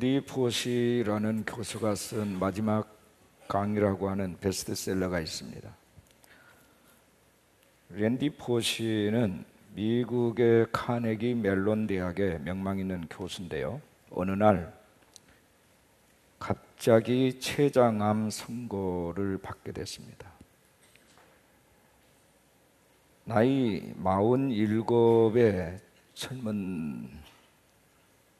랜디 포시라는 교수가 쓴 마지막 강의라고 하는 베스트셀러가 있습니다. 랜디 포시는 미국의 카네기 멜론 대학의 명망 있는 교수인데요. 어느 날 갑자기 췌장암 선고를 받게 됐습니다. 나이 47의 젊은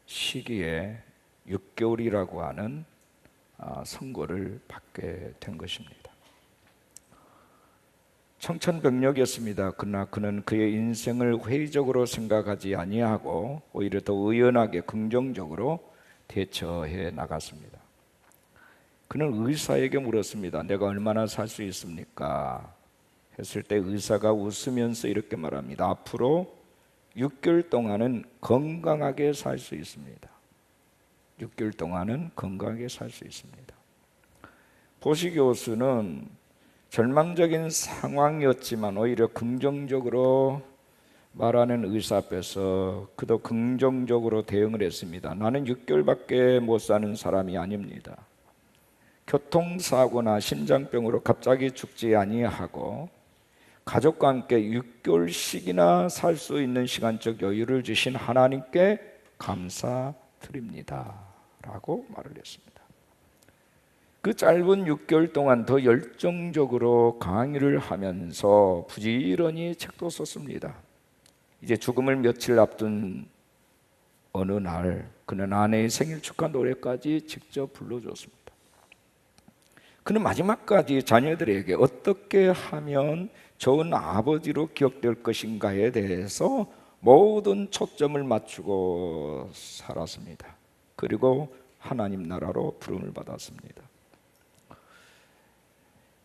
시기에 6개월이라고 하는 선고를 받게 된 것입니다. 청천벽력이었습니다. 그러나 그는 그의 인생을 회의적으로 생각하지 아니하고 오히려 더 의연하게 긍정적으로 대처해 나갔습니다. 그는 의사에게 물었습니다. 내가 얼마나 살 수 있습니까? 했을 때 의사가 웃으면서 이렇게 말합니다. 앞으로 6개월 동안은 건강하게 살 수 있습니다. 6개월 동안은 건강하게 살 수 있습니다. 포시 교수는 절망적인 상황이었지만 오히려 긍정적으로 말하는 의사 앞에서 그도 긍정적으로 대응을 했습니다. 나는 6개월밖에 못 사는 사람이 아닙니다. 교통사고나 심장병으로 갑자기 죽지 아니하고 가족과 함께 6개월씩이나 살 수 있는 시간적 여유를 주신 하나님께 감사드립니다 라고 말을 했습니다. 그 짧은 6개월 동안 더 열정적으로 강의를 하면서 부지런히 책도 썼습니다. 이제 죽음을 며칠 앞둔 어느 날 그는 아내의 생일 축하 노래까지 직접 불러줬습니다. 그는 마지막까지 자녀들에게 어떻게 하면 좋은 아버지로 기억될 것인가에 대해서 모든 초점을 맞추고 살았습니다. 그리고 하나님 나라로 부름을 받았습니다.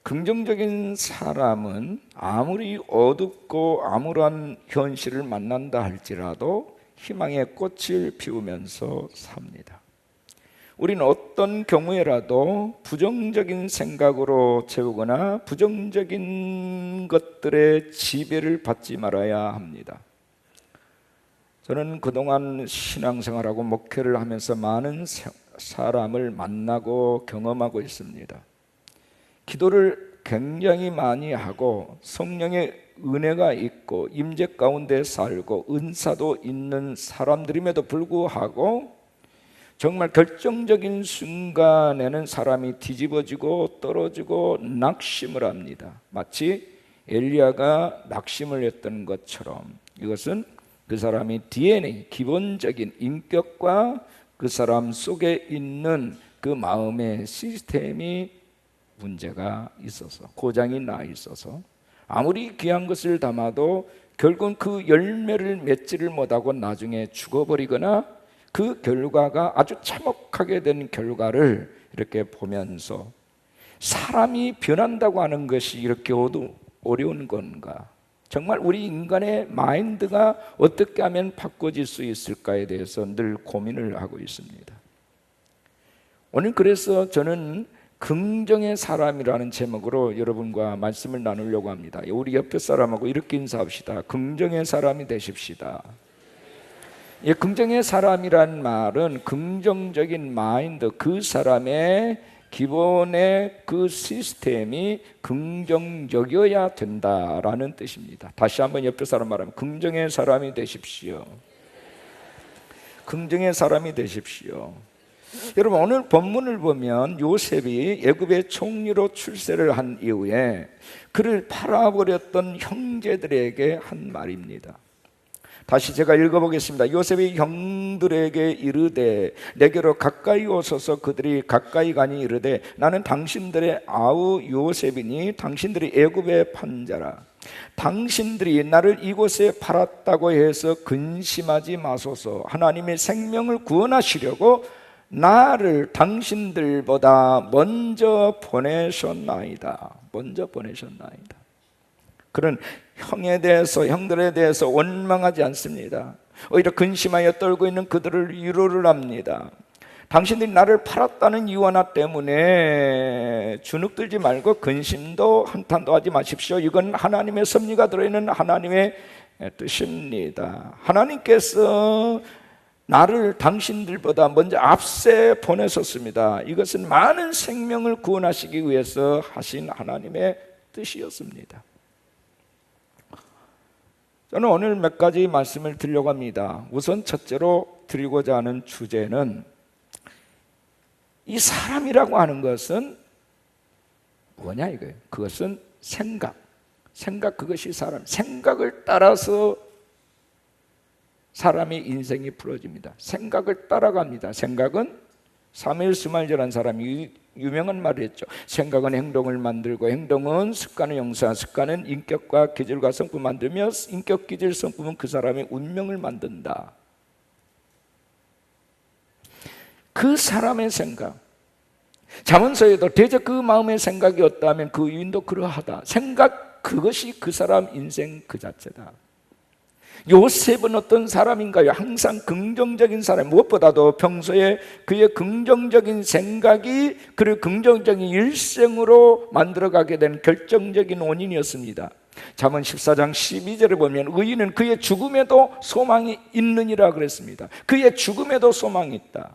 긍정적인 사람은 아무리 어둡고 암울한 현실을 만난다 할지라도 희망의 꽃을 피우면서 삽니다. 우리는 어떤 경우에라도 부정적인 생각으로 채우거나 부정적인 것들의 지배를 받지 말아야 합니다. 저는 그동안 신앙생활하고 목회를 하면서 많은 사람을 만나고 경험하고 있습니다. 기도를 굉장히 많이 하고 성령의 은혜가 있고 임재 가운데 살고 은사도 있는 사람들임에도 불구하고 정말 결정적인 순간에는 사람이 뒤집어지고 떨어지고 낙심을 합니다. 마치 엘리야가 낙심을 했던 것처럼 이것은 그 사람이 DNA, 기본적인 인격과 그 사람 속에 있는 그 마음의 시스템이 문제가 있어서 고장이 나 있어서 아무리 귀한 것을 담아도 결국은 그 열매를 맺지를 못하고 나중에 죽어버리거나 그 결과가 아주 참혹하게 된 결과를 이렇게 보면서 사람이 변한다고 하는 것이 이렇게 어려운 건가? 정말 우리 인간의 마인드가 어떻게 하면 바꿔질 수 있을까에 대해서 늘 고민을 하고 있습니다. 오늘 그래서 저는 긍정의 사람이라는 제목으로 여러분과 말씀을 나누려고 합니다. 우리 옆에 사람하고 이렇게 인사합시다. 긍정의 사람이 되십시다. 긍정의 사람이란 말은 긍정적인 마인드, 그 사람의 기본의 그 시스템이 긍정적이어야 된다라는 뜻입니다. 다시 한번 옆에 사람 말하면 긍정의 사람이 되십시오. 긍정의 사람이 되십시오. 여러분 오늘 본문을 보면 요셉이 애굽의 총리로 출세를 한 이후에 그를 팔아버렸던 형제들에게 한 말입니다. 다시 제가 읽어보겠습니다. 요셉이 형들에게 이르되 내게로 가까이 오소서. 그들이 가까이 가니 이르되 나는 당신들의 아우 요셉이니 당신들이 애굽의 판자라. 당신들이 나를 이곳에 팔았다고 해서 근심하지 마소서. 하나님의 생명을 구원하시려고 나를 당신들보다 먼저 보내셨나이다. 먼저 보내셨나이다. 그는 형들에 대해서 원망하지 않습니다. 오히려 근심하여 떨고 있는 그들을 위로를 합니다. 당신들이 나를 팔았다는 이유 하나 때문에 주눅들지 말고 근심도 한탄도 하지 마십시오. 이건 하나님의 섭리가 들어있는 하나님의 뜻입니다. 하나님께서 나를 당신들보다 먼저 앞세 보내셨습니다. 이것은 많은 생명을 구원하시기 위해서 하신 하나님의 뜻이었습니다. 저는 오늘 몇 가지 말씀을 드리려고 합니다. 우선 첫째로 드리고자 하는 주제는, 이 사람이라고 하는 것은 뭐냐 이거예요. 그것은 생각, 그것이 사람. 생각을 따라서 사람의 인생이 풀어집니다. 생각을 따라갑니다. 생각은 사무엘 스말저라는 사람이 유명한 말을 했죠. 생각은 행동을 만들고, 행동은 습관을 형성하고, 습관은 인격과 기질과 성품을 만들며, 인격, 기질, 성품은 그 사람의 운명을 만든다. 그 사람의 생각, 잠언서에도 대저 그 마음의 생각이 없다면 그 유인도 그러하다. 생각, 그것이 그 사람 인생 그 자체다. 요셉은 어떤 사람인가요? 항상 긍정적인 사람, 무엇보다도 평소에 그의 긍정적인 생각이 그를 긍정적인 일생으로 만들어가게 된 결정적인 원인이었습니다. 잠언 14장 12절을 보면 의인은 그의 죽음에도 소망이 있느니라 그랬습니다. 그의 죽음에도 소망이 있다.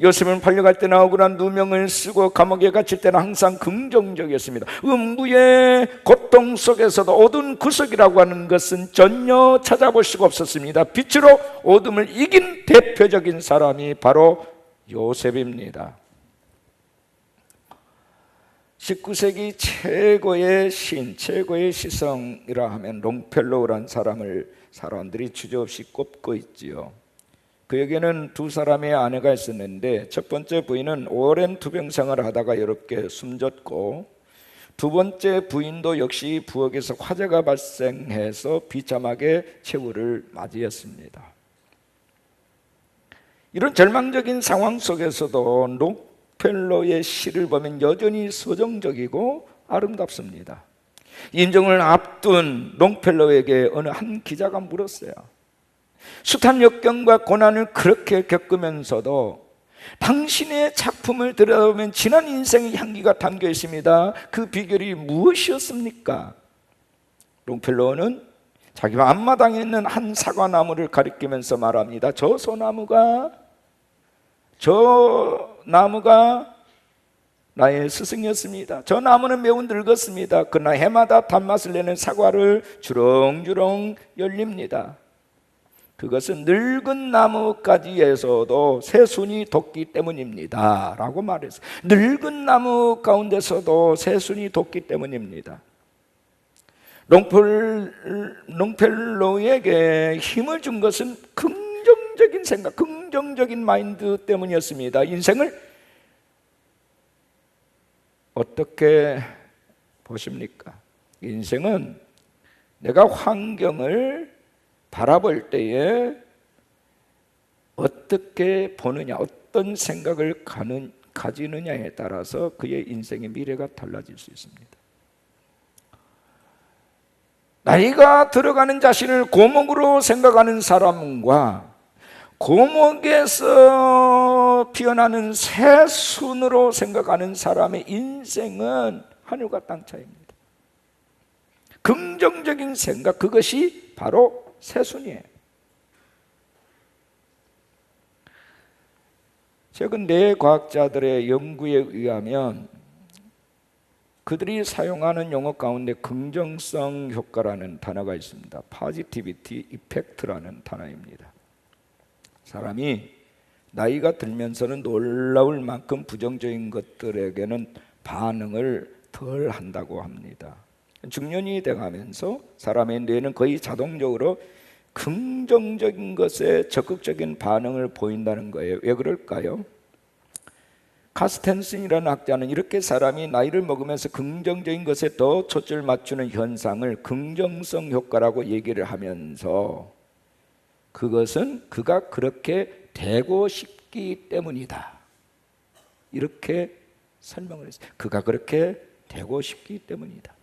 요셉은 팔려갈 때나 억울한 누명을 쓰고 감옥에 갇힐 때는 항상 긍정적이었습니다. 음부의 고통 속에서도 어두운 구석이라고 하는 것은 전혀 찾아볼 수가 없었습니다. 빛으로 어둠을 이긴 대표적인 사람이 바로 요셉입니다. 19세기 최고의 시인, 최고의 시성이라 하면 롱펠로우라는 사람을 사람들이 주저없이 꼽고 있지요. 그에게는 두 사람의 아내가 있었는데, 첫 번째 부인은 오랜 투병 생활을 하다가 어렵게 숨졌고, 두 번째 부인도 역시 부엌에서 화재가 발생해서 비참하게 최후를 맞이했습니다. 이런 절망적인 상황 속에서도 롱펠로의 시를 보면 여전히 서정적이고 아름답습니다. 인정을 앞둔 롱펠로에게 어느 한 기자가 물었어요. 숱한 역경과 고난을 그렇게 겪으면서도 당신의 작품을 들여다보면 지난 인생의 향기가 담겨 있습니다. 그 비결이 무엇이었습니까? 롱펠로우는 자기 앞마당에 있는 한 사과나무를 가리키면서 말합니다. 저 나무가 나의 스승이었습니다. 저 나무는 매우 늙었습니다. 그러나 해마다 단맛을 내는 사과를 주렁주렁 열립니다. 그것은 늙은 나무가지에서도 새순이 돋기 때문입니다 라고 말했어요. 늙은 나무 가운데서도 새순이 돋기 때문입니다. 롱펠로우에게 힘을 준 것은 긍정적인 생각, 긍정적인 마인드 때문이었습니다. 인생을 어떻게 보십니까? 인생은 내가 환경을 바라볼 때에 어떻게 보느냐, 어떤 생각을 가지느냐에 따라서 그의 인생의 미래가 달라질 수 있습니다. 나이가 들어가는 자신을 고목으로 생각하는 사람과 고목에서 피어나는 새순으로 생각하는 사람의 인생은 하늘과 땅 차이입니다. 긍정적인 생각, 그것이 바로 새순이에요. 최근 뇌과학자들의 연구에 의하면 그들이 사용하는 용어 가운데 긍정성 효과라는 단어가 있습니다. Positivity Effect라는 단어입니다. 사람이 나이가 들면서는 놀라울 만큼 부정적인 것들에게는 반응을 덜 한다고 합니다. 중년이 돼가면서 사람의 뇌는 거의 자동적으로 긍정적인 것에 적극적인 반응을 보인다는 거예요. 왜 그럴까요? 카스텐슨이라는 학자는 이렇게 사람이 나이를 먹으면서 긍정적인 것에 더 초점을 맞추는 현상을 긍정성 효과라고 얘기를 하면서 그것은 그가 그렇게 되고 싶기 때문이다, 이렇게 설명을 했어요. 그가 그렇게 되고 싶기 때문이다.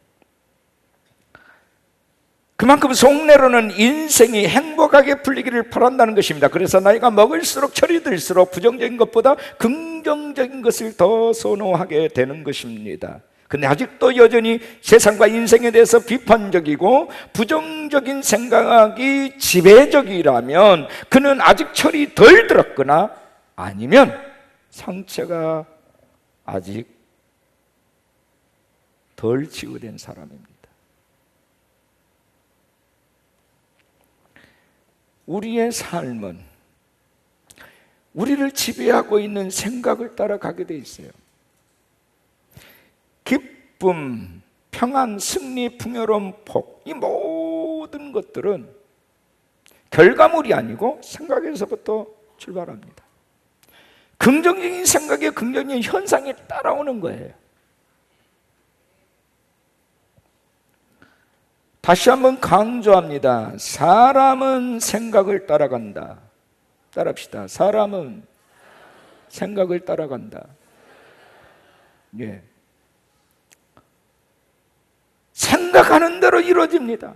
그만큼 속내로는 인생이 행복하게 풀리기를 바란다는 것입니다. 그래서 나이가 먹을수록 철이 들수록 부정적인 것보다 긍정적인 것을 더 선호하게 되는 것입니다. 근데 아직도 여전히 세상과 인생에 대해서 비판적이고 부정적인 생각이 지배적이라면 그는 아직 철이 덜 들었거나 아니면 상처가 아직 덜 치유된 사람입니다. 우리의 삶은 우리를 지배하고 있는 생각을 따라가게 돼 있어요. 기쁨, 평안, 승리, 풍요로움, 복, 이 모든 것들은 결과물이 아니고 생각에서부터 출발합니다. 긍정적인 생각에 긍정적인 현상이 따라오는 거예요. 다시 한번 강조합니다. 사람은 생각을 따라간다. 따라합시다. 사람은 생각을 따라간다. 예. 생각하는 대로 이루어집니다.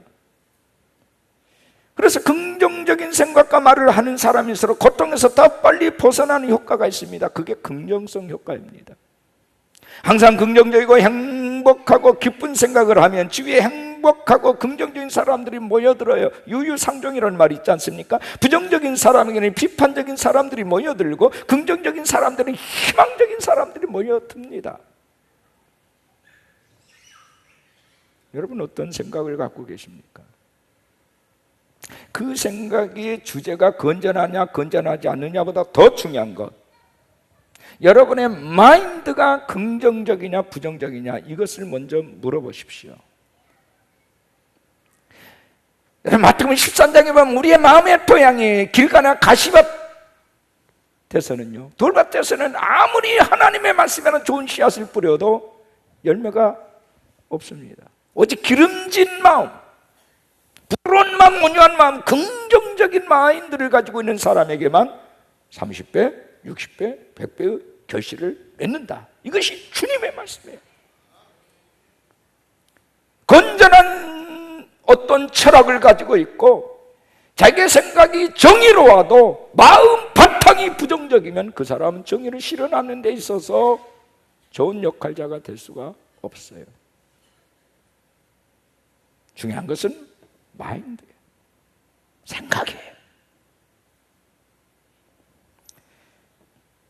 그래서 긍정적인 생각과 말을 하는 사람일수록 고통에서 더 빨리 벗어나는 효과가 있습니다. 그게 긍정성 효과입니다. 항상 긍정적이고 행복하고 기쁜 생각을 하면 주위에 행복하고 긍정적인 사람들이 모여들어요. 유유상종이라는 말이 있지 않습니까? 부정적인 사람에게는 비판적인 사람들이 모여들고 긍정적인 사람들은 희망적인 사람들이 모여듭니다. 여러분 어떤 생각을 갖고 계십니까? 그 생각의 주제가 건전하냐 건전하지 않느냐보다 더 중요한 것, 여러분의 마인드가 긍정적이냐 부정적이냐, 이것을 먼저 물어보십시오. 마태복음 13장에 보면 우리의 마음의 토양이 길가나 가시밭에서는요, 돌밭에서는 아무리 하나님의 말씀에는 좋은 씨앗을 뿌려도 열매가 없습니다. 오직 기름진 마음, 부드러운 마음, 온유한 마음, 긍정적인 마인드를 가지고 있는 사람에게만 30배, 60배, 100배의 결실을 맺는다. 이것이 주님의 말씀이에요. 건전한 어떤 철학을 가지고 있고 자기의 생각이 정의로워도 마음 바탕이 부정적이면 그 사람은 정의를 실현하는 데 있어서 좋은 역할자가 될 수가 없어요. 중요한 것은 마인드예요. 생각이에요.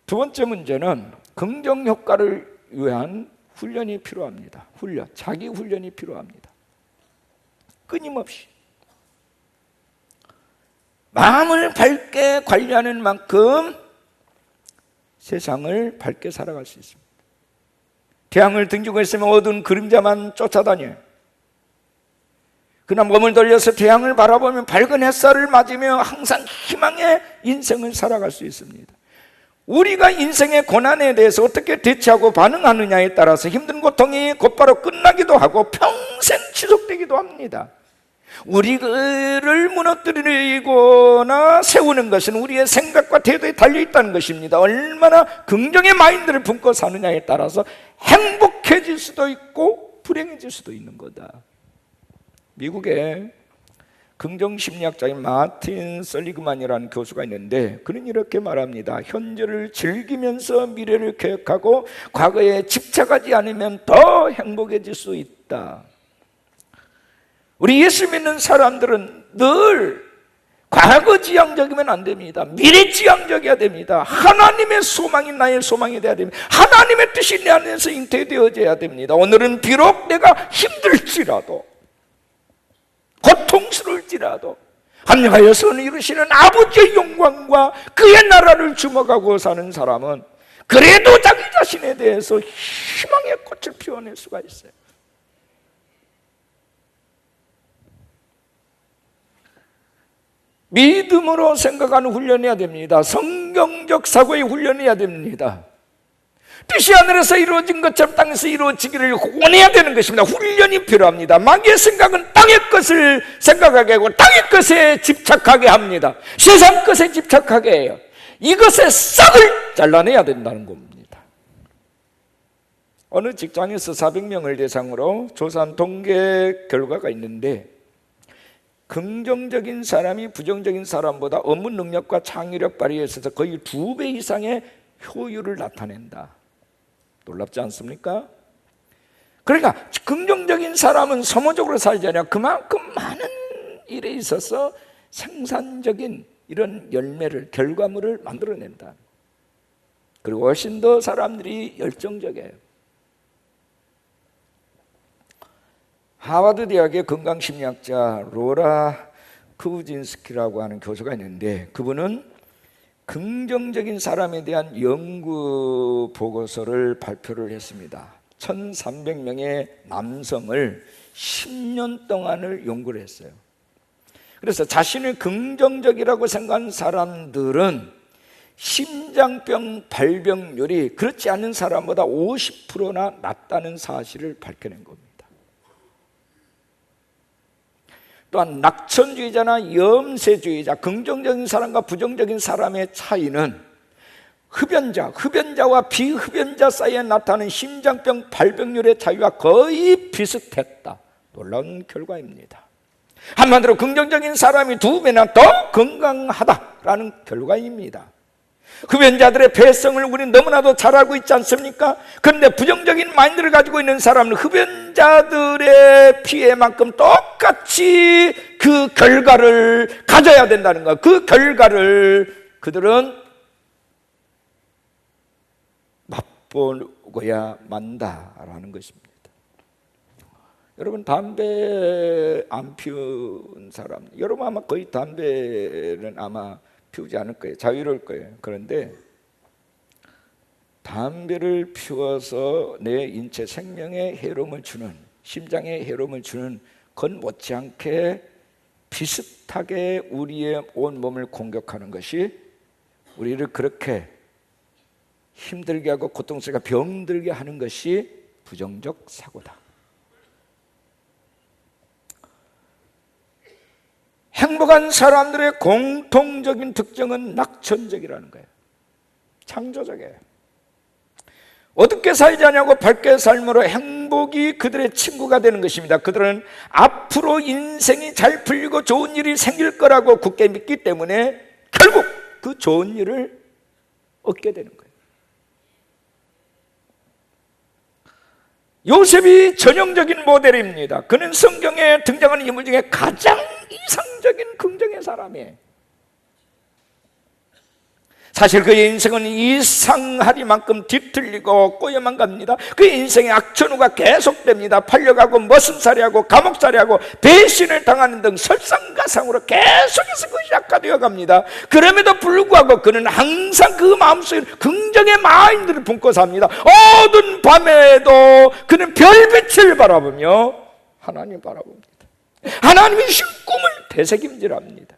두 번째 문제는 긍정 효과를 위한 훈련이 필요합니다. 훈련, 자기 훈련이 필요합니다. 끊임없이 마음을 밝게 관리하는 만큼 세상을 밝게 살아갈 수 있습니다. 태양을 등지고 있으면 어두운 그림자만 쫓아다녀요. 그러나 몸을 돌려서 태양을 바라보면 밝은 햇살을 맞으며 항상 희망의 인생을 살아갈 수 있습니다. 우리가 인생의 고난에 대해서 어떻게 대처하고 반응하느냐에 따라서 힘든 고통이 곧바로 끝나기도 하고 평생 지속되기도 합니다. 우리를 무너뜨리거나 세우는 것은 우리의 생각과 태도에 달려있다는 것입니다. 얼마나 긍정의 마인드를 품고 사느냐에 따라서 행복해질 수도 있고 불행해질 수도 있는 거다. 미국의 긍정심리학자인 마틴 설리그만이라는 교수가 있는데 그는 이렇게 말합니다. 현재를 즐기면서 미래를 계획하고 과거에 집착하지 않으면 더 행복해질 수 있다. 우리 예수 믿는 사람들은 늘 과거 지향적이면 안 됩니다. 미래 지향적이어야 됩니다. 하나님의 소망이 나의 소망이 되어야 됩니다. 하나님의 뜻이 내 안에서 잉태되어져야 됩니다. 오늘은 비록 내가 힘들지라도 고통스러울지라도 합력하여서 이루시는 아버지의 영광과 그의 나라를 주목하고 사는 사람은 그래도 자기 자신에 대해서 희망의 꽃을 피워낼 수가 있어요. 믿음으로 생각하는 훈련해야 됩니다. 성경적 사고의 훈련해야 됩니다. 뜻이 하늘에서 이루어진 것처럼 땅에서 이루어지기를 원해야 되는 것입니다. 훈련이 필요합니다. 마귀의 생각은 땅의 것을 생각하게 하고 땅의 것에 집착하게 합니다. 세상 것에 집착하게 해요. 이것의 싹을 잘라내야 된다는 겁니다. 어느 직장에서 400명을 대상으로 조사한 통계 결과가 있는데 긍정적인 사람이 부정적인 사람보다 업무 능력과 창의력 발휘에 있어서 거의 2배 이상의 효율을 나타낸다. 놀랍지 않습니까? 그러니까 긍정적인 사람은 소모적으로 살지 않아요. 그만큼 많은 일에 있어서 생산적인 이런 열매를, 결과물을 만들어낸다. 그리고 훨씬 더 사람들이 열정적이에요. 하버드 대학의 건강심리학자 로라 크우진스키라고 하는 교수가 있는데, 그분은 긍정적인 사람에 대한 연구 보고서를 발표를 했습니다. 1300명의 남성을 10년 동안을 연구를 했어요. 그래서 자신을 긍정적이라고 생각하는 사람들은 심장병 발병률이 그렇지 않은 사람보다 50%나 낮다는 사실을 밝혀낸 겁니다. 또한 낙천주의자나 염세주의자, 긍정적인 사람과 부정적인 사람의 차이는 흡연자와 비흡연자 사이에 나타나는 심장병 발병률의 차이와 거의 비슷했다. 놀라운 결과입니다. 한마디로 긍정적인 사람이 2배나 더 건강하다라는 결과입니다. 흡연자들의 배성을 우리는 너무나도 잘 알고 있지 않습니까? 그런데 부정적인 마인드를 가지고 있는 사람은 흡연자들의 피해만큼 똑같이 그 결과를 가져야 된다는 것, 그 결과를 그들은 맛보고야 만다라는 것입니다. 여러분, 담배 안 피운 사람, 여러분 아마 거의 담배는 아마 피우지 않을 거예요. 자유로울 거예요. 그런데 담배를 피워서 내 인체 생명에 해로움을 주는, 심장에 해로움을 주는 건 못지않게 비슷하게 우리의 온 몸을 공격하는 것이 우리를 그렇게 힘들게 하고 고통스럽게 병들게 하는 것이 부정적 사고다. 행복한 사람들의 공통적인 특징은 낙천적이라는 거예요. 창조적이에요. 어둡게 살지 않냐고 밝게 삶으로 행복이 그들의 친구가 되는 것입니다. 그들은 앞으로 인생이 잘 풀리고 좋은 일이 생길 거라고 굳게 믿기 때문에 결국 그 좋은 일을 얻게 되는 거예요. 요셉이 전형적인 모델입니다. 그는 성경에 등장하는 인물 중에 가장 이상적인 긍정의 사람이에요. 사실 그의 인생은 이상하리만큼 뒤틀리고 꼬여만 갑니다. 그의 인생의 악천후가 계속됩니다. 팔려가고 머슴살이하고 감옥살이하고 배신을 당하는 등 설상가상으로 계속해서 그것이 악화되어 갑니다. 그럼에도 불구하고 그는 항상 그 마음속에 긍정의 마인드를 품고 삽니다. 어두운 밤에도 그는 별빛을 바라보며 하나님 바라봅니다. 하나님이 주신 꿈을 되새김질합니다.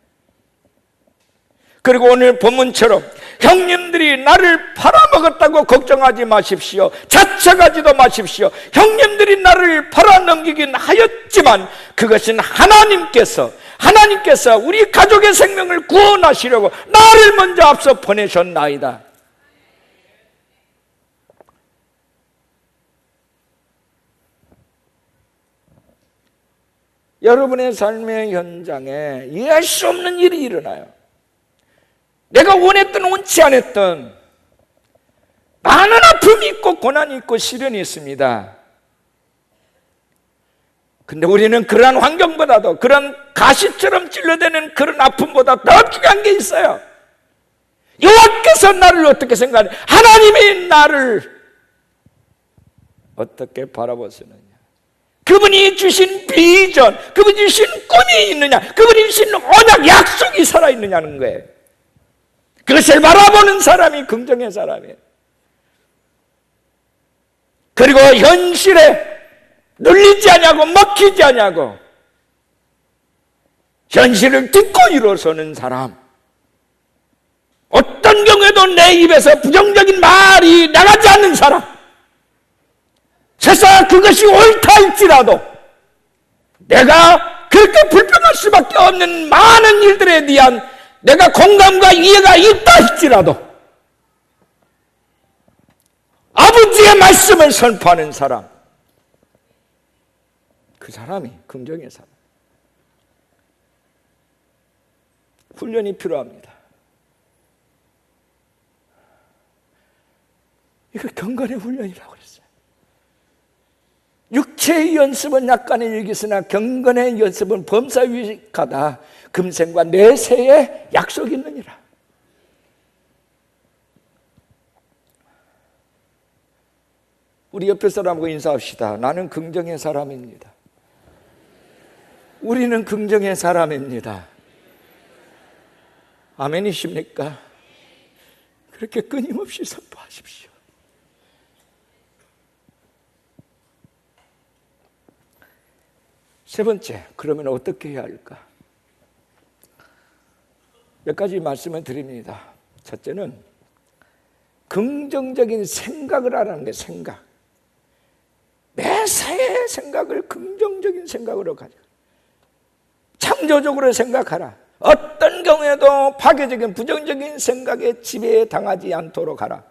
그리고 오늘 본문처럼 형님들이 나를 팔아먹었다고 걱정하지 마십시오. 자책하지도 마십시오. 형님들이 나를 팔아넘기긴 하였지만 그것은 하나님께서 우리 가족의 생명을 구원하시려고 나를 먼저 앞서 보내셨나이다. 여러분의 삶의 현장에 이해할 수 없는 일이 일어나요. 내가 원했든 원치 않았든 많은 아픔이 있고 고난이 있고 시련이 있습니다. 근데 우리는 그러한 환경보다도, 그런 가시처럼 찔러대는 그런 아픔보다 더 중요한 게 있어요. 여호와께서 나를 어떻게 생각하냐, 하나님이 나를 어떻게 바라보시느냐, 그분이 주신 비전, 그분이 주신 꿈이 있느냐, 그분이 주신 언약, 약속이 살아있느냐는 거예요. 그것을 바라보는 사람이 긍정의 사람이에요. 그리고 현실에 눌리지 않냐고, 먹히지 않냐고 현실을 듣고 일어서는 사람, 어떤 경우에도 내 입에서 부정적인 말이 나가지 않는 사람, 세상 그것이 옳다 할지라도 내가 그렇게 불평할 수밖에 없는 많은 일들에 대한 내가 공감과 이해가 있다 할지라도 아버지의 말씀을 선포하는 사람, 그 사람이 긍정의 사람. 훈련이 필요합니다. 이거 경건의 훈련이라고 그랬어요. 육체의 연습은 약간의 일기으나 경건의 연습은 범사유익하다. 금생과 내세의 약속이 있느니라. 우리 옆에 사람하고 인사합시다. 나는 긍정의 사람입니다. 우리는 긍정의 사람입니다. 아멘이십니까? 그렇게 끊임없이 선포하십시오. 세 번째, 그러면 어떻게 해야 할까? 몇 가지 말씀을 드립니다. 첫째는 긍정적인 생각을 하라는 게 생각. 매사의 생각을 긍정적인 생각으로 가져. 창조적으로 생각하라. 어떤 경우에도 파괴적인 부정적인 생각에 지배당하지 않도록 하라.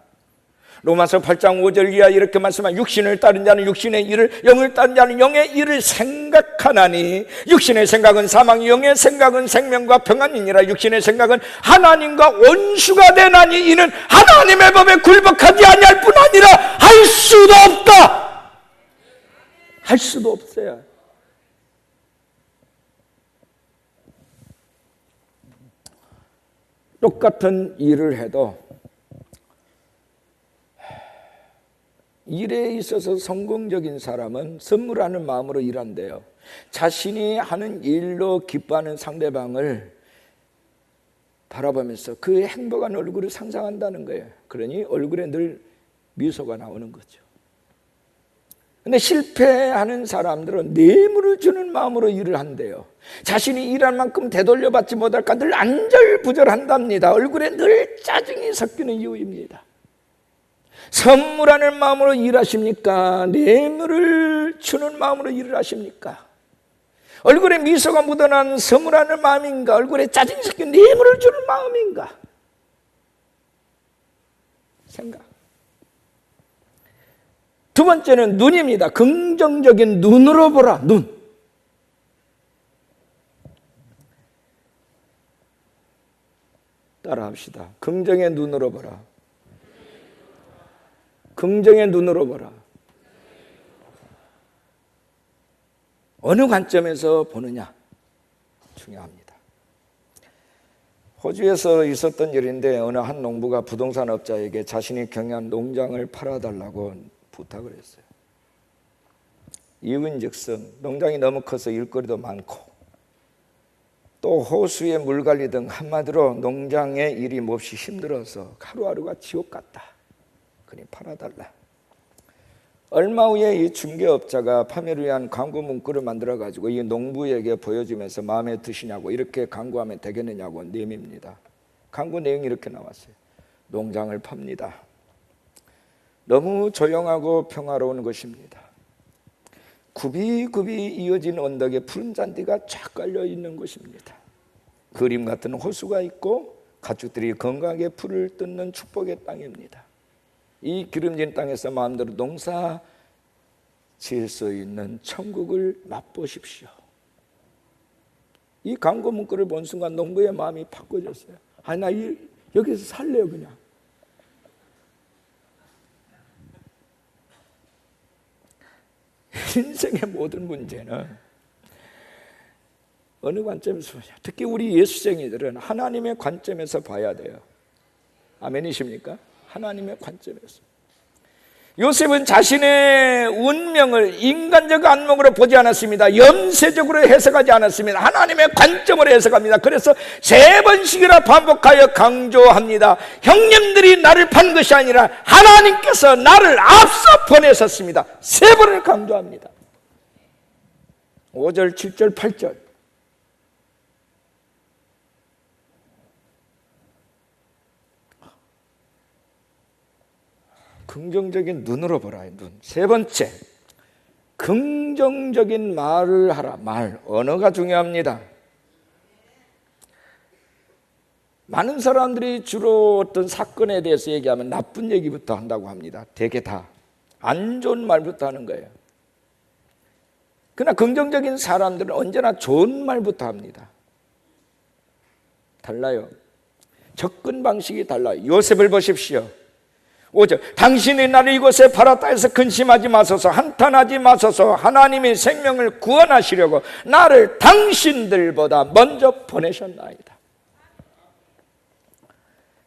로마서 8장 5절 이하 이렇게 말씀한 육신을 따른 자는 육신의 일을, 영을 따른 자는 영의 일을 생각하나니 육신의 생각은 사망, 영의 생각은 생명과 평안이니라. 육신의 생각은 하나님과 원수가 되나니 이는 하나님의 법에 굴복하지 아니할 뿐 아니라 할 수도 없다. 할 수도 없어요. 똑같은 일을 해도 일에 있어서 성공적인 사람은 선물하는 마음으로 일한대요. 자신이 하는 일로 기뻐하는 상대방을 바라보면서 그의 행복한 얼굴을 상상한다는 거예요. 그러니 얼굴에 늘 미소가 나오는 거죠. 근데 실패하는 사람들은 뇌물을 주는 마음으로 일을 한대요. 자신이 일할 만큼 되돌려받지 못할까 늘 안절부절한답니다. 얼굴에 늘 짜증이 섞이는 이유입니다. 선물하는 마음으로 일하십니까? 뇌물을 주는 마음으로 일을 하십니까? 얼굴에 미소가 묻어난 선물하는 마음인가? 얼굴에 짜증이 섞인 뇌물을 주는 마음인가? 생각. 두 번째는 눈입니다. 긍정적인 눈으로 보라. 눈. 따라합시다. 긍정의 눈으로 보라. 긍정의 눈으로 보라. 어느 관점에서 보느냐 중요합니다. 호주에서 있었던 일인데 어느 한 농부가 부동산 업자에게 자신이 경영한 농장을 팔아달라고 부탁을 했어요. 이유인즉슨 농장이 너무 커서 일거리도 많고 또 호수에 물 관리 등 한마디로 농장의 일이 몹시 힘들어서 하루하루가 지옥 같다. 그니 팔아달라. 얼마 후에 이 중개업자가 판매를 위한 광고 문구를 만들어가지고 이 농부에게 보여주면서 마음에 드시냐고 이렇게 광고하면 되겠느냐고 내밉니다. 광고 내용이 이렇게 나왔어요. 농장을 팝니다. 너무 조용하고 평화로운 것입니다. 굽이굽이 이어진 언덕에 푸른 잔디가 쫙 깔려 있는 곳입니다. 그림 같은 호수가 있고 가축들이 건강하게 풀을 뜯는 축복의 땅입니다. 이 기름진 땅에서 마음대로 농사 지을 수 있는 천국을 맛보십시오. 이 광고 문구를 본 순간 농부의 마음이 바꿔졌어요. 나 여기서 살래요 그냥. 인생의 모든 문제는 어느 관점에서 보냐. 특히 우리 예수쟁이들은 하나님의 관점에서 봐야 돼요. 아멘이십니까? 하나님의 관점에서. 요셉은 자신의 운명을 인간적 안목으로 보지 않았습니다. 염세적으로 해석하지 않았습니다. 하나님의 관점으로 해석합니다. 그래서 3번씩이나 반복하여 강조합니다. 형님들이 나를 판 것이 아니라 하나님께서 나를 앞서 보내셨습니다. 3번을 강조합니다. 5절, 7절, 8절. 긍정적인 눈으로 보라. 눈. 세 번째, 긍정적인 말을 하라. 말, 언어가 중요합니다. 많은 사람들이 주로 어떤 사건에 대해서 얘기하면 나쁜 얘기부터 한다고 합니다. 대개 다 안 좋은 말부터 하는 거예요. 그러나 긍정적인 사람들은 언제나 좋은 말부터 합니다. 달라요. 접근 방식이 달라요. 요셉을 보십시오. 5절 당신이 나를 이곳에 팔았다 해서 근심하지 마소서, 한탄하지 마소서. 하나님이 생명을 구원하시려고 나를 당신들보다 먼저 보내셨나이다.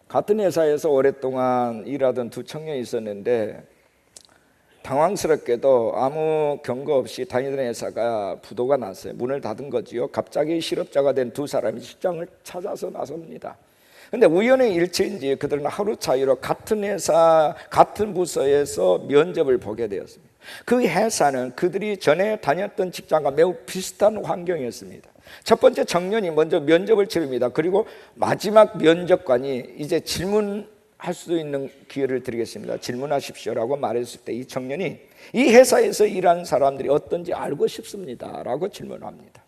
같은 회사에서 오랫동안 일하던 두 청년이 있었는데 당황스럽게도 아무 경고 없이 다니던 회사가 부도가 났어요. 문을 닫은 거지요. 갑자기 실업자가 된 두 사람이 직장을 찾아서 나섭니다. 그런데 우연의 일치인지 그들은 하루 차이로 같은 회사, 같은 부서에서 면접을 보게 되었습니다. 그 회사는 그들이 전에 다녔던 직장과 매우 비슷한 환경이었습니다. 첫 번째 청년이 먼저 면접을 치릅니다. 그리고 마지막 면접관이 이제 질문할 수 있는 기회를 드리겠습니다. 질문하십시오라고 말했을 때 이 청년이 이 회사에서 일하는 사람들이 어떤지 알고 싶습니다 라고 질문합니다.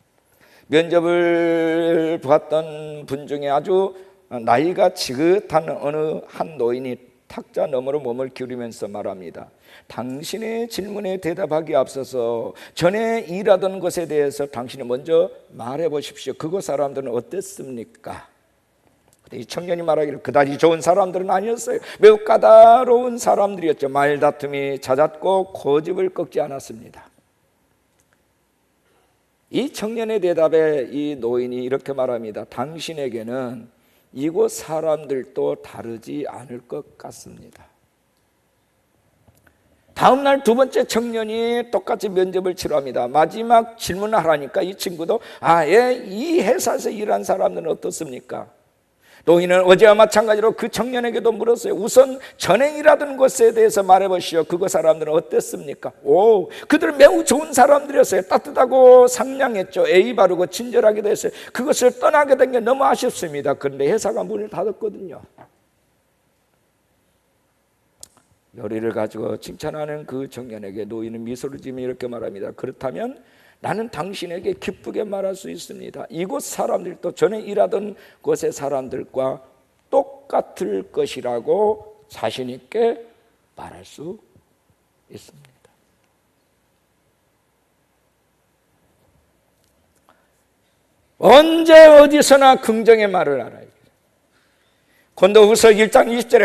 면접을 봤던 분 중에 아주 나이가 지긋한 어느 한 노인이 탁자 너머로 몸을 기울이면서 말합니다. 당신의 질문에 대답하기 앞서서 전에 일하던 것에 대해서 당신이 먼저 말해 보십시오. 그곳 사람들은 어땠습니까? 이 청년이 말하기를 그다지 좋은 사람들은 아니었어요. 매우 까다로운 사람들이었죠. 말다툼이 잦았고 고집을 꺾지 않았습니다. 이 청년의 대답에 이 노인이 이렇게 말합니다. 당신에게는 이곳 사람들도 다르지 않을 것 같습니다. 다음 날 두 번째 청년이 똑같이 면접을 치러합니다. 마지막 질문을 하라니까 이 친구도 이 회사에서 일한 사람들은 어떻습니까? 노인은 어제와 마찬가지로 그 청년에게도 물었어요. 우선 전에 일하던 곳에 대해서 말해보시오. 그곳 사람들은 어땠습니까? 그들은 매우 좋은 사람들이었어요. 따뜻하고 상냥했죠. 예의 바르고 친절하기도 했어요. 그것을 떠나게 된 게 너무 아쉽습니다. 그런데 회사가 문을 닫았거든요. 요리를 가지고 칭찬하는 그 청년에게 노인은 미소를 지으며 이렇게 말합니다. 그렇다면 나는 당신에게 기쁘게 말할 수 있습니다. 이곳 사람들도 전에 일하던 곳의 사람들과 똑같을 것이라고 자신 있게 말할 수 있습니다. 언제 어디서나 긍정의 말을 알아야 돼요. 고린도후서 1장 20절에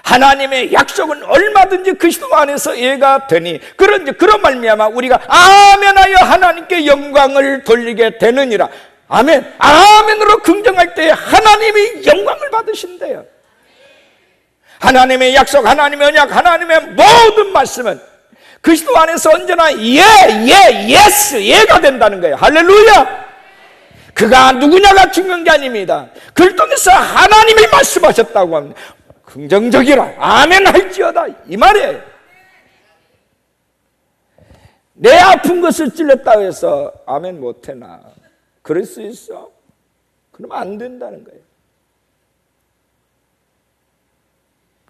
하나님의 약속은 얼마든지 그리스도 안에서 예가 되니 그런 말미암아 우리가 아멘하여 하나님께 영광을 돌리게 되느니라. 아멘으로 긍정할 때 하나님이 영광을 받으신대요. 하나님의 약속, 하나님의 언약, 하나님의 모든 말씀은 그리스도 안에서 언제나 예가 된다는 거예요. 할렐루야. 그가 누구냐가 중요한 게 아닙니다. 그를 통해서 하나님이 말씀하셨다고 합니다. 긍정적이라 아멘 할지어다 이 말이에요. 내 아픈 것을 찔렀다고 해서 아멘 못해나 그럴 수 있어? 그러면 안 된다는 거예요.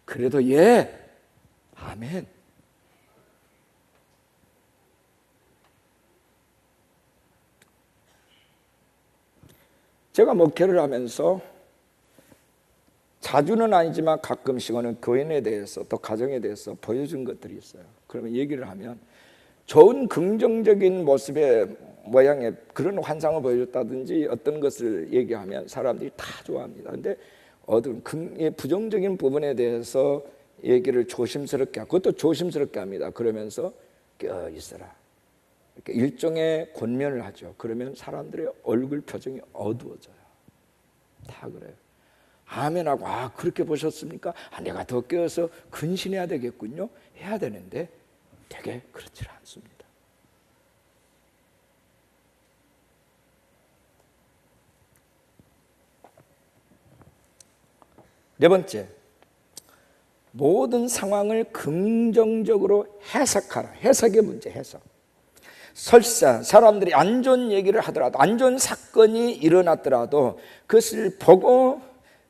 그래도 아멘. 제가 목회를 하면서 자주는 아니지만 가끔씩은 교인에 대해서 또 가정에 대해서 보여준 것들이 있어요. 그러면 얘기를 하면 좋은 긍정적인 모습의 모양의 그런 환상을 보여줬다든지 어떤 것을 얘기하면 사람들이 다 좋아합니다. 그런데 어떤 부정적인 부분에 대해서 얘기를 조심스럽게 하고 그것도 조심스럽게 합니다. 그러면서 껴있어라 이렇게 일종의 권면을 하죠. 그러면 사람들의 얼굴 표정이 어두워져요. 다 그래요. 아멘하고 그렇게 보셨습니까? 내가 더 깨어서 근신해야 되겠군요. 해야 되는데 되게 그렇지 않습니다. 네 번째, 모든 상황을 긍정적으로 해석하라. 해석의 문제, 해석. 설사 사람들이 안 좋은 얘기를 하더라도 안 좋은 사건이 일어났더라도 그것을 보고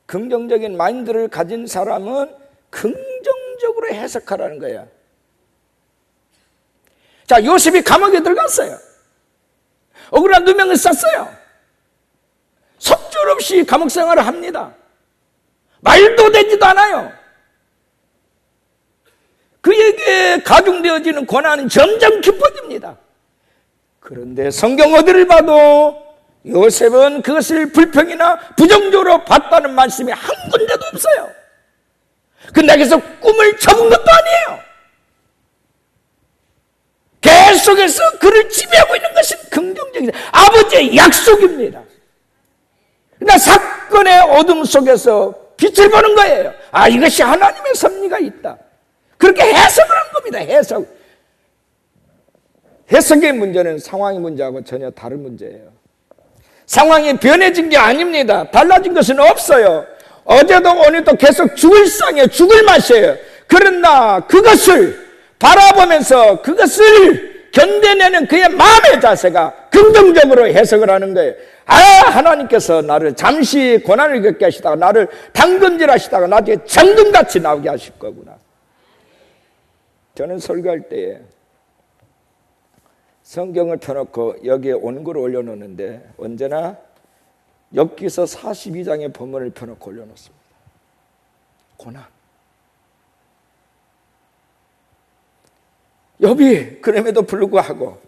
긍정적인 마인드를 가진 사람은 긍정적으로 해석하라는 거야. 자, 요셉이 감옥에 들어갔어요. 억울한 누명을 썼어요. 속절없이 감옥 생활을 합니다. 말도 되지도 않아요. 그에게 가중되어지는 고난은 점점 깊어집니다. 그런데 성경 어디를 봐도 요셉은 그것을 불평이나 부정적으로 봤다는 말씀이 한 군데도 없어요. 그 내게서 꿈을 접은 것도 아니에요. 계속해서 그를 지배하고 있는 것은 긍정적인 아버지의 약속입니다. 그러나 사건의 어둠 속에서 빛을 보는 거예요. 아, 이것이 하나님의 섭리가 있다. 그렇게 해석을 하는 겁니다. 해석의 문제는 상황의 문제하고 전혀 다른 문제예요. 상황이 변해진 게 아닙니다. 달라진 것은 없어요. 어제도 오늘도 계속 죽을 상이에요. 죽을 맛이에요. 그러나 그것을 바라보면서 그것을 견뎌내는 그의 마음의 자세가 긍정적으로 해석을 하는 거예요. 아, 하나님께서 나를 잠시 고난을 겪게 하시다가 나를 당근질 하시다가 나중에 정금같이 나오게 하실 거구나. 저는 설교할 때에 성경을 펴놓고 여기에 원고를 올려놓는데 언제나 욥기서 42장의 본문을 펴놓고 올려놓습니다. 고난. 욥이 그럼에도 불구하고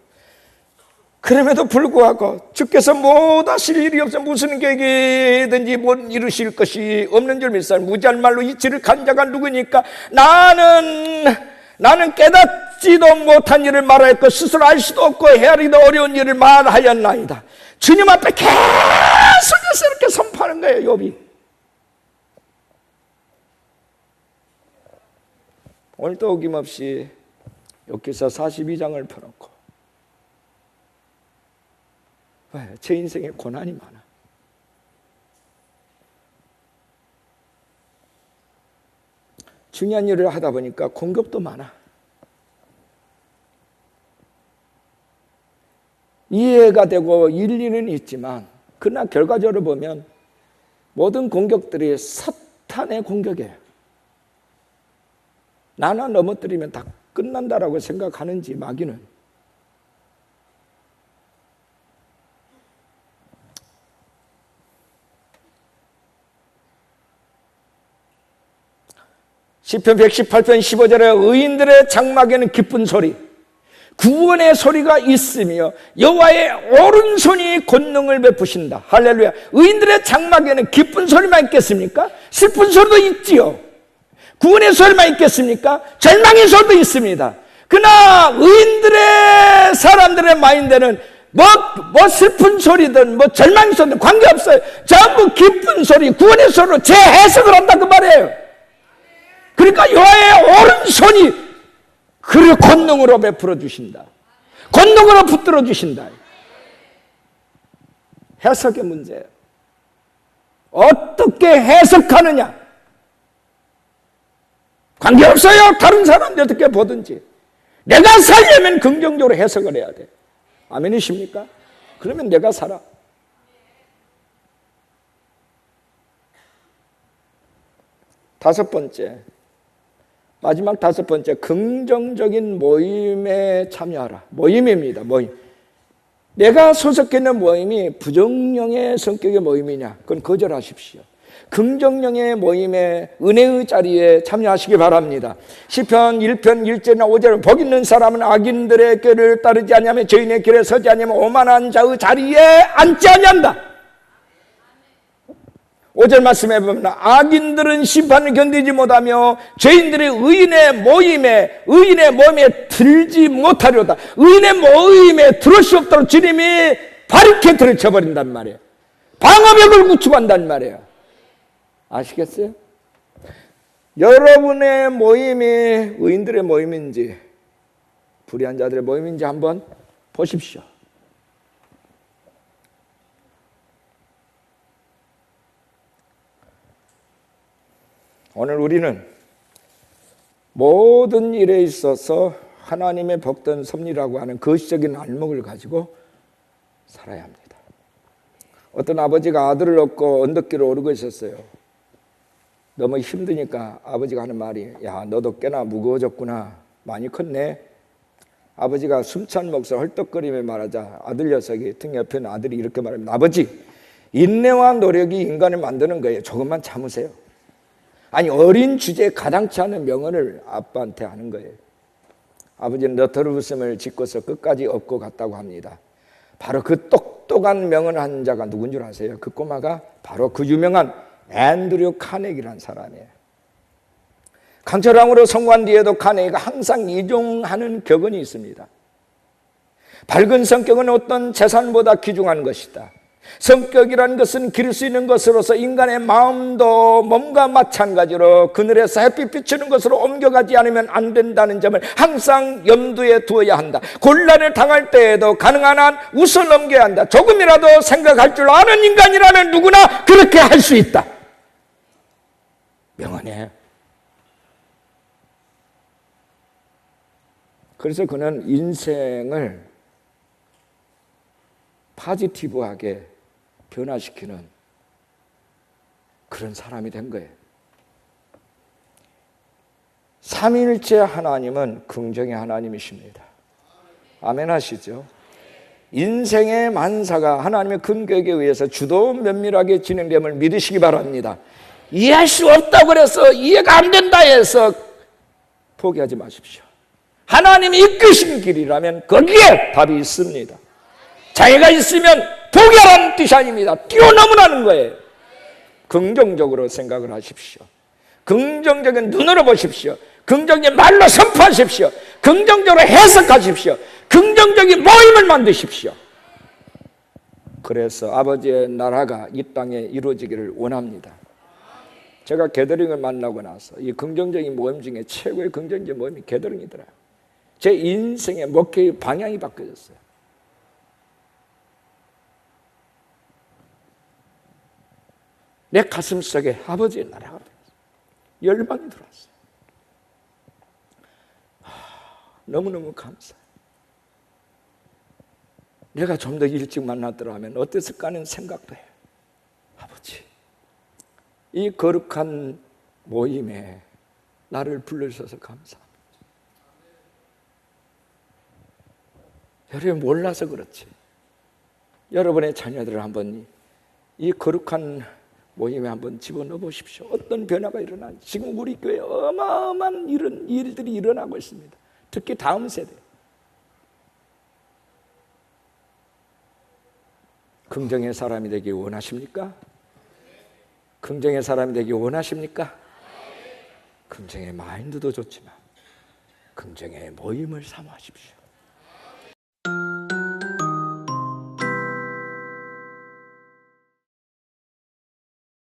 주께서 못 하실 일이 없어 무슨 계획이든지 못 이루실 것이 없는 줄 믿사오니 무지한 말로 이치를 간 자가 누구니까 나는 깨닫지도 못한 일을 말하였고 스스로 알 수도 없고 헤아리기도 어려운 일을 말하였나이다. 주님 앞에 계속해서 이렇게 선포하는 거예요. 욥이. 오늘도 어김없이 욥기서 42장을 펴놓고 왜? 제 인생에 고난이 많아. 중요한 일을 하다 보니까 공격도 많아. 이해가 되고 일리는 있지만 그러나 결과적으로 보면 모든 공격들이 사탄의 공격이에요. 나나 넘어뜨리면 다 끝난다라고 생각하는지 마귀는. 시편 118편 15절에 의인들의 장막에는 기쁜 소리, 구원의 소리가 있으며 여호와의 오른손이 권능을 베푸신다. 할렐루야. 의인들의 장막에는 기쁜 소리만 있겠습니까? 슬픈 소리도 있지요. 구원의 소리만 있겠습니까? 절망의 소리도 있습니다. 그러나 의인들의 사람들의 마인드는 뭐 슬픈 소리든 뭐 절망의 소리든 관계없어요. 전부 기쁜 소리, 구원의 소리로 재해석을 한다 그 말이에요. 그러니까 여호와의 오른손이 그를 권능으로 베풀어 주신다. 권능으로 붙들어 주신다. 해석의 문제예요. 어떻게 해석하느냐? 관계없어요. 다른 사람들이 어떻게 보든지. 내가 살려면 긍정적으로 해석을 해야 돼. 아멘이십니까? 그러면 내가 살아. 다섯 번째, 마지막 다섯 번째, 긍정적인 모임에 참여하라. 모임입니다. 모임. 내가 소속해 있는 모임이 부정령의 성격의 모임이냐? 그건 거절하십시오. 긍정령의 모임에 은혜의 자리에 참여하시기 바랍니다. 시편 1편 1절이나 5절 복 있는 사람은 악인들의 길을 따르지 아니하며 죄인의 길에 서지 아니하며 오만한 자의 자리에 앉지 아니한다. 5절 말씀해 보면 악인들은 심판을 견디지 못하며 죄인들이 의인의 모임에 들지 못하려다. 의인의 모임에 들을 수 없도록 주님이 바리케이트를 쳐버린단 말이에요. 방어벽을 구축한단 말이에요. 아시겠어요? 여러분의 모임이 의인들의 모임인지 불의한 자들의 모임인지 한번 보십시오. 오늘 우리는 모든 일에 있어서 하나님의 복된 섭리라고 하는 거시적인 안목을 가지고 살아야 합니다. 어떤 아버지가 아들을 얻고 언덕길을 오르고 있었어요. 너무 힘드니까 아버지가 하는 말이, 야, 너도 꽤나 무거워졌구나. 많이 컸네. 아버지가 숨찬 목소리 헐떡거리며 말하자 아들 녀석이 등 옆에 있는 아들이 이렇게 말합니다. 아버지, 인내와 노력이 인간을 만드는 거예요. 조금만 참으세요. 아니, 어린 주제에 가당치 않은 명언을 아빠한테 하는 거예요. 아버지는 너털웃음을 짓고서 끝까지 업고 갔다고 합니다. 바로 그 똑똑한 명언을 한 자가 누군 줄 아세요? 그 꼬마가 바로 그 유명한 앤드류 카네기라는 사람이에요. 강철왕으로 성공한 뒤에도 카네이가 항상 이종하는 격언이 있습니다. 밝은 성격은 어떤 재산보다 귀중한 것이다. 성격이라는 것은 기를 수 있는 것으로서 인간의 마음도 몸과 마찬가지로 그늘에서 햇빛 비추는 것으로 옮겨가지 않으면 안 된다는 점을 항상 염두에 두어야 한다. 곤란을 당할 때에도 가능한 한 웃어 넘겨야 한다. 조금이라도 생각할 줄 아는 인간이라면 누구나 그렇게 할 수 있다. 명언이에요. 그래서 그는 인생을 포지티브하게 변화시키는 그런 사람이 된 거예요. 삼위일체 하나님은 긍정의 하나님이십니다. 아멘 하시죠? 인생의 만사가 하나님의 큰 계획에 의해서 주도 면밀하게 진행됨을 믿으시기 바랍니다. 이해할 수 없다고 그래서 이해가 안 된다 해서 포기하지 마십시오. 하나님이 이끄신 길이라면 거기에 답이 있습니다. 자기가 있으면 포기하라는 뜻이 아닙니다. 뛰어넘으라는 거예요. 긍정적으로 생각을 하십시오. 긍정적인 눈으로 보십시오. 긍정적인 말로 선포하십시오. 긍정적으로 해석하십시오. 긍정적인 모임을 만드십시오. 그래서 아버지의 나라가 이 땅에 이루어지기를 원합니다. 제가 게더링을 만나고 나서 이 긍정적인 모임 중에 최고의 긍정적인 모임이 게더링이더라고요. 제 인생의 목회의 방향이 바뀌어졌어요. 내 가슴 속에 아버지의 나라가 들어왔어요. 열망이 들어왔어요. 너무너무 감사해요. 내가 좀 더 일찍 만났더라면 어땠을까 하는 생각도 해요. 아버지, 이 거룩한 모임에 나를 불러주셔서 감사합니다. 여러분 몰라서 그렇지. 여러분의 자녀들을 한번 이 거룩한 모임에 한번 집어넣어 보십시오. 어떤 변화가 일어나는지. 지금 우리 교회에 어마어마한 이런 일들이 일어나고 있습니다. 특히 다음 세대. 긍정의 사람이 되기 원하십니까? 긍정의 사람이 되기 원하십니까? 긍정의 마인드도 좋지만 긍정의 모임을 삼으십시오.